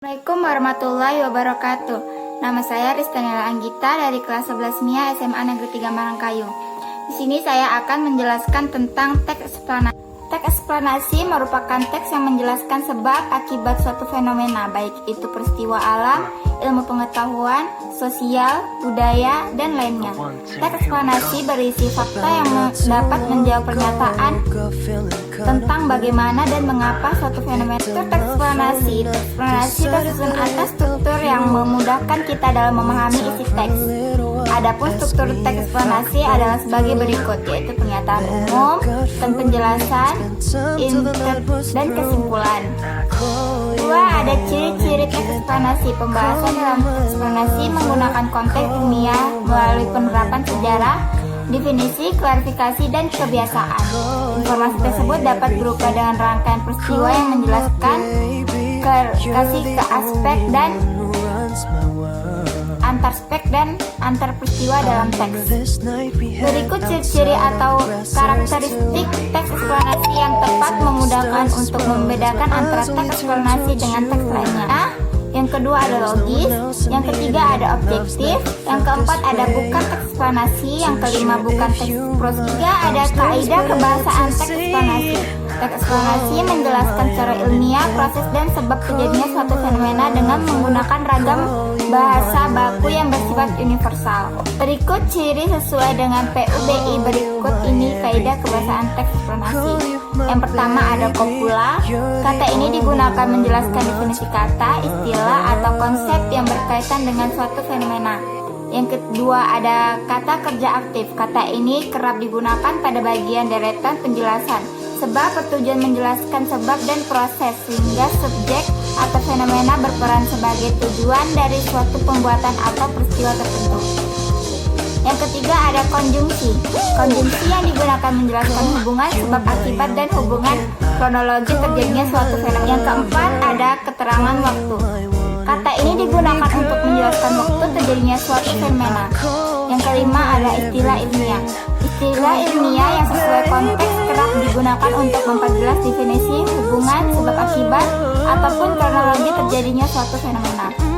Assalamualaikum warahmatullahi wabarakatuh. Nama saya Ristanela Anggita dari kelas 11 MIA SMA Negeri 3 Marangkayu. Di sini saya akan menjelaskan tentang teks eksplanasi. Teks eksplanasi merupakan teks yang menjelaskan sebab akibat suatu fenomena, baik itu peristiwa alam, ilmu pengetahuan, sosial, budaya, dan lainnya. Teks eksplanasi berisi fakta yang dapat menjawab pernyataan tentang bagaimana dan mengapa suatu fenomena. Struktur teks eksplanasi. Teks eksplanasi tersusun atas struktur yang memudahkan kita dalam memahami isi teks. Adapun struktur teks eksplanasi adalah sebagai berikut, yaitu pernyataan umum dan penjelasan, intro, dan kesimpulan. Dua, ada ciri-ciri teks eksplanasi. Pembahasan dalam teks eksplanasi menggunakan konteks ilmiah melalui penerapan sejarah, definisi, klarifikasi, dan kebiasaan. Informasi tersebut dapat berupa dengan rangkaian peristiwa yang menjelaskan kasih ke aspek dan antar spek dan antar peristiwa dalam teks. Berikut ciri-ciri atau karakteristik teks eksplanasi yang tepat memudahkan untuk membedakan antara teks eksplanasi dengan teks lainnya. Yang kedua ada logis, yang ketiga ada objektif, yang keempat ada bukan teks eksplanasi, yang kelima bukan teks prose, tiga ada kaidah kebahasaan teks eksplanasi. Teks eksplanasi menjelaskan secara ilmiah proses dan sebab terjadinya suatu fenomena dengan menggunakan ragam bahasa baku yang bersifat universal. Berikut ciri sesuai dengan PUBI. Berikut ini kaidah kebahasaan teks eksplanasi. Yang pertama ada kopula. Kata ini digunakan menjelaskan definisi kata, istilah, atau konsep yang berkaitan dengan suatu fenomena. Yang kedua ada kata kerja aktif. Kata ini kerap digunakan pada bagian deretan penjelasan, sebab bertujuan menjelaskan sebab dan proses, sehingga subjek atau fenomena berperan sebagai tujuan dari suatu pembuatan atau peristiwa tertentu. Yang ketiga ada konjungsi. Konjungsi yang digunakan menjelaskan hubungan sebab akibat dan hubungan kronologi terjadinya suatu fenomena. Yang keempat ada keterangan waktu. Kata ini digunakan untuk menjelaskan waktu terjadinya suatu fenomena. Yang kelima ada istilah ilmiah. Istilah ilmiah yang sesuai konteks kerap digunakan untuk memperjelas definisi hubungan sebab akibat ataupun kronologi terjadinya suatu fenomena.